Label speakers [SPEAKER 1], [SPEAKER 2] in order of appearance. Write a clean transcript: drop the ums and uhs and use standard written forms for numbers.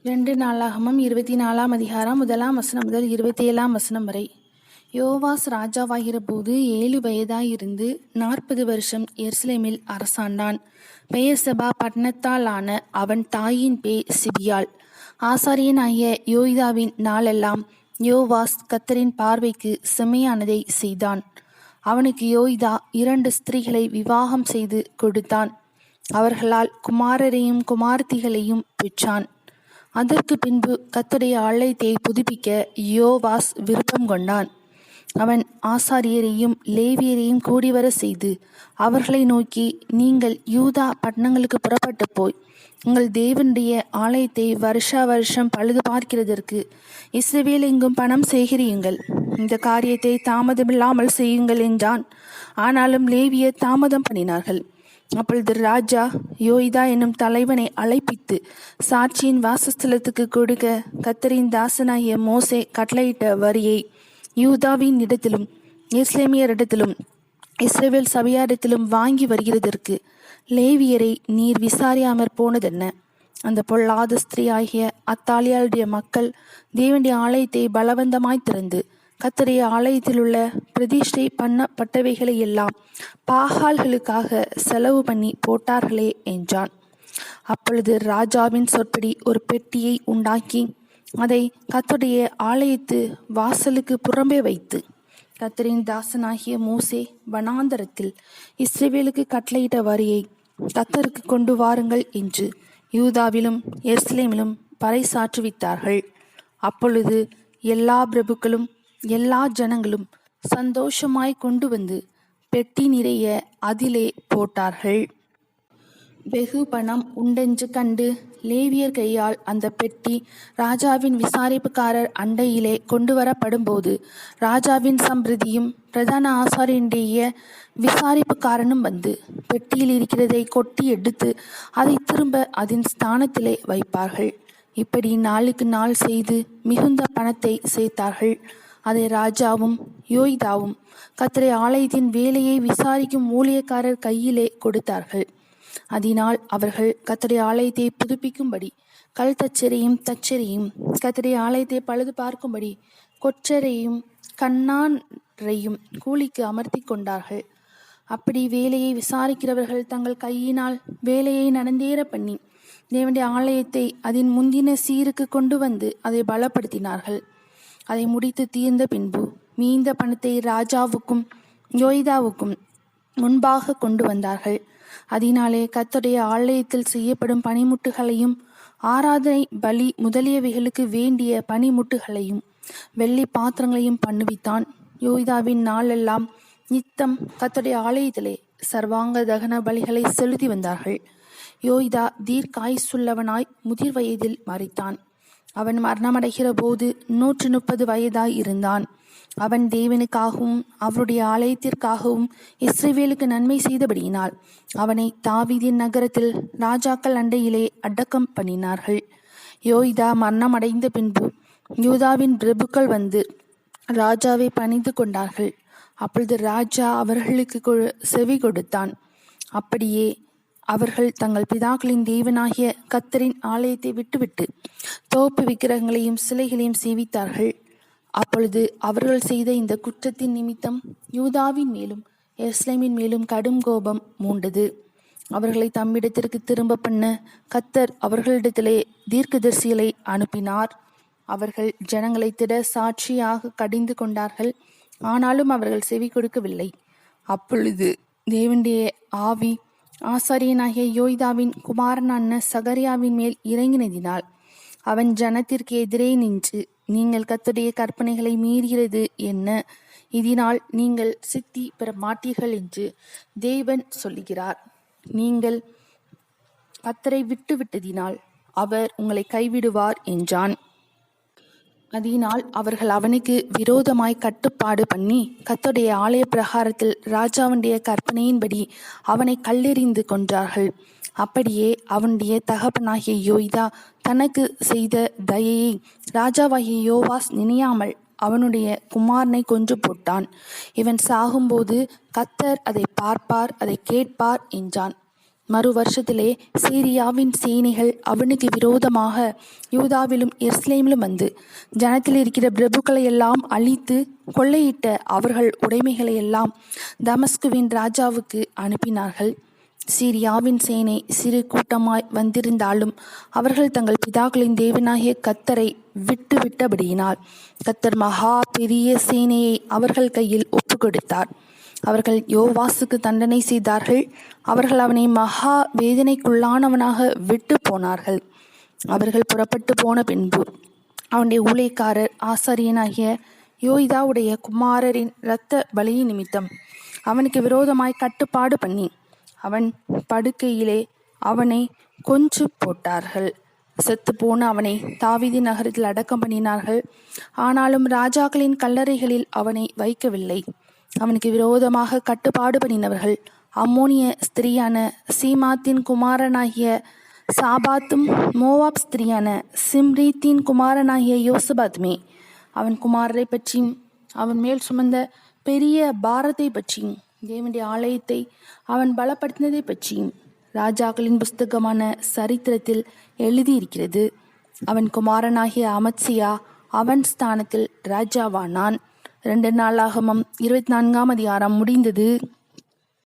[SPEAKER 1] 2 நாளாகமம் 24ஆம் அதிகாரம் 1ஆம் வசனம் முதல் 27ஆம் வசனம் வரை. யோவாஸ் ராஜாவாகிற போது 7 வயதாயிருந்து 40 வருஷம் எருசலேமில் அரசாண்டான். பெயர்செபா பட்டணத்தாலான அவன் தாயின் பேர் சிபியாள். ஆசாரியனாகிய யோய்தாவின் நாளெல்லாம் யோவாஸ் கர்த்தரின் பார்வைக்கு செம்மையானதை செய்தான். அவனுக்கு யோய்தா 2 ஸ்திரீகளை விவாகம் செய்து கொடுத்தான். அவர்களால் குமாரரையும் குமாரத்திகளையும் பெற்றான். அதற்கு பின்பு கர்த்தருடைய ஆலயத்தை புதுப்பிக்க யோவாஸ் விருப்பம் கொண்டான். அவன் ஆசாரியரையும் லேவியரையும் கூடிவர செய்து அவர்களை நோக்கி, நீங்கள் யூதா பட்டணங்களுக்கு புறப்பட்டு போய் உங்கள் தேவனுடைய ஆலயத்தை வருஷா வருஷம் பழுது பார்க்கிறதற்கு இஸ்ரவேல் எங்கும் பணம் சேகரியுங்கள். இந்த காரியத்தை தாமதமில்லாமல் செய்யுங்கள் என்றான். ஆனாலும் லேவியர் தாமதம் பண்ணினார்கள். அப்பொழுது ராஜா யோய்தா என்னும் தலைவனை அழைப்பித்து சாட்சியின் வாசஸ்தலத்துக்கு கொடுக்க கர்த்தரின் தாசனாகிய மோசே கட்டளையிட்ட வரியை யூதாவின் இடத்திலும் எருசலேமியரிடத்திலும் இஸ்ரவேல் சபையாரிடத்திலும் வாங்கி வருகிறதற்கு லேவியரை நீர் விசாரியாமற் போனதென்ன? அந்த பொல்லாத ஸ்திரீ ஆகிய அத்தாலியாளுடைய மக்கள் தேவனுடைய ஆலயத்தை பலவந்தமாய் திறந்து கர்த்தருடைய ஆலயத்தில் உள்ள பிரதிஷ்டை பண்ணப்பட்டவைகளை எல்லாம் பாகால்களுக்காக செலவு பண்ணி போட்டார்களே என்றான். அப்பொழுது ராஜாவின் சொற்படி ஒரு பெட்டியை உண்டாக்கி அதை கர்த்தருடைய ஆலயத்து வாசலுக்கு புறம்பே வைத்து கர்த்தரின் தாசனாகிய மோசே வனாந்தரத்தில் இஸ்ரவேலுக்கு கட்டளையிட்ட வரியை கர்த்தருக்கு கொண்டு வாருங்கள் என்று யூதாவிலும் எருசலேமிலும் பறைசாற்றுவித்தார்கள். அப்பொழுது எல்லா பிரபுக்களும் எல்லா ஜனங்களும் சந்தோஷமாய் கொண்டு வந்து பெட்டி நிறைய அதிலே போட்டார்கள். வெகு பணம் உண்டென்று கண்டு லேவியர் கையால் அந்த பெட்டி ராஜாவின் விசாரிப்புக்காரர் அண்டையிலே கொண்டு வரப்படும்போது ராஜாவின் சம்பிரதியும் பிரதான ஆசாரியனுடைய விசாரிப்புக்காரனும் வந்து பெட்டியில் இருக்கிறதை கொட்டி எடுத்து அதை திரும்ப அதன் ஸ்தானத்திலே வைப்பார்கள். இப்படி நாளுக்கு நாள் செய்து மிகுந்த பணத்தை சேர்த்தார்கள். அதை ராஜாவும் யோய்தாவும் கர்த்தருடைய ஆலயத்தின் வேலையை விசாரிக்கும் ஊழியக்காரர் கையிலே கொடுத்தார்கள். அதனால் அவர்கள் கர்த்தருடைய ஆலயத்தை புதுப்பிக்கும்படி கல் தச்சரையும் தச்சரையும் கர்த்தருடைய ஆலயத்தை பழுது பார்க்கும்படி கொற்றரையும் கண்ணாரையும் கூலிக்கு அமர்த்தி கொண்டார்கள். அப்படி வேலையை விசாரிக்கிறவர்கள் தங்கள் கையினால் வேலையை நடந்தேற பண்ணி தேவனுடைய ஆலயத்தை அதன் முந்தின சீருக்கு கொண்டு வந்து அதை பலப்படுத்தினார்கள். அதை முடித்து தீர்ந்த பின்பு மீந்த பணத்தை ராஜாவுக்கும் யோய்தாவுக்கும் முன்பாக கொண்டு வந்தார்கள். அதனாலே கர்த்தருடைய ஆலயத்தில் செய்யப்படும் பணிமுட்டுகளையும் ஆராதனை பலி முதலியவைகளுக்கு வேண்டிய பணிமுட்டுகளையும் வெள்ளி பாத்திரங்களையும் பண்ணுவித்தான். யோய்தாவின் நாளெல்லாம் நித்தம் கர்த்தருடைய ஆலயத்திலே சர்வாங்க தகன பலிகளை செலுத்தி வந்தார்கள். யோய்தா தீர்க்காயுசுள்ளவனாய் முதிர் வயதில் மரித்தான். அவன் மரணமடைகிற போது 130 வயதாய் இருந்தான். அவன் தேவனுக்காகவும் அவருடைய ஆலயத்திற்காகவும் இஸ்ரவேலுக்கு நன்மை செய்தபடியினால் அவனை தாவீதின் நகரத்தில் ராஜாக்கள் அண்டையிலே அடக்கம் பண்ணினார்கள். யோய்தா மரணமடைந்த பின்பு யூதாவின் பிரபுக்கள் வந்து ராஜாவை பணிந்து கொண்டார்கள். அப்பொழுது ராஜா அவர்களுக்கு செவி கொடுத்தான். அப்படியே அவர்கள் தங்கள் பிதாக்களின் தேவனாகிய கர்த்தரின் ஆலயத்தை விட்டுவிட்டு தோப்பு விக்கிரகங்களையும் சிலைகளையும் சேவித்தார்கள். அப்பொழுது அவர்கள் செய்த இந்த குற்றத்தின் நிமித்தம் யூதாவின் மேலும் எருசலேமின் மேலும் கடும் கோபம் மூண்டது. அவர்களை தம்மிடத்திற்கு திரும்ப பண்ண கர்த்தர் அவர்களிடத்திலே தீர்க்கதரிசிகளை அனுப்பினார். அவர்கள் ஜனங்களை திட சாட்சியாக கடிந்து கொண்டார்கள். ஆனாலும் அவர்கள் செவி கொடுக்கவில்லை. அப்பொழுது தேவனுடைய ஆவி ஆசாரியனாகிய யோய்தாவின் குமாரனான சகரியாவின் மேல் இறங்கினதினால் அவன் ஜனத்திற்கு எதிரே நின்று, நீங்கள் கர்த்தருடைய கற்பனைகளை மீறுகிறது என்ன? இதனால் நீங்கள் சித்தி பெற மாட்டீர்கள் என்று தேவன் சொல்லுகிறார். நீங்கள் கர்த்தரை விட்டுவிட்டதினால் அவர் உங்களை கைவிடுவார் என்றான். அதனால் அவர்கள் அவனுக்கு விரோதமாய் கட்டுப்பாடு பண்ணி கர்த்தருடைய ஆலய பிரகாரத்தில் ராஜாவுடைய கற்பனையின்படி அவனை கல்லெறிந்து கொன்றார்கள். அப்படியே அவனுடைய தகப்பனாகிய யோய்தா தனக்கு செய்த தயையை ராஜாவாகிய யோவாஸ் நினையாமல் அவனுடைய குமாரனை கொன்று போட்டான். இவன் சாகும்போது கர்த்தர் அதை பார்ப்பார், அதை கேட்பார் என்றான். மறு வருஷத்திலே சீரியாவின் சேனைகள் அவனுக்கு விரோதமாக யூதாவிலும் எருசலேமிலும் வந்து ஜனத்தில் இருக்கிற பிரபுக்களை எல்லாம் அழித்து கொள்ளையிட்ட அவர்கள் உடைமைகளை எல்லாம் தமஸ்குவின் ராஜாவுக்கு அனுப்பினார்கள். சீரியாவின் சேனை சிறு கூட்டமாய் வந்திருந்தாலும் அவர்கள் தங்கள் பிதாக்களின் தேவனாகிய கர்த்தரை விட்டபடியினால் கர்த்தர் மகா பெரிய சேனையை அவர்கள் கையில் ஒப்பு கொடுத்தார். அவர்கள் யோவாசுக்கு தண்டனை செய்தார்கள். அவர்கள் அவனை மகா வேதனைக்குள்ளானவனாக விட்டு போனார்கள். அவர்கள் புறப்பட்டு போன பின்பு அவனுடைய ஊழியக்காரர் ஆசாரியனாகிய யோய்தாவுடைய குமாரரின் இரத்த பலியின் நிமித்தம் அவனுக்கு விரோதமாய் கட்டுப்பாடு பண்ணி அவன் படுக்கையிலே அவனை கொன்று போட்டார்கள். செத்து போன அவனை தாவீது நகரத்தில் அடக்கம் பண்ணினார்கள். ஆனாலும் ராஜாக்களின் கல்லறைகளில் அவனை வைக்கவில்லை. அவனுக்கு விரோதமாக கட்டுப்பாடு பண்ணினவர்கள் அம்மோனிய ஸ்திரியான சீமாத்தின் குமாரனாகிய சாபாத்தும் மோவாப் ஸ்திரியான சிம்ரீத்தின் குமாரனாகிய யோசபாத்துமே. அவன் குமாரரை பற்றியும் அவன் மேல் சுமந்த பெரிய பாரத்தை பற்றியும் தேவனுடைய ஆலயத்தை அவன் பலப்படுத்தினதை பற்றியும் ராஜாக்களின் புஸ்தகமான சரித்திரத்தில் எழுதியிருக்கிறது. அவன் குமாரனாகிய அமத்சியா அவன் ஸ்தானத்தில் ராஜாவானான். 2 நாளாகமம் 24 முடிந்தது.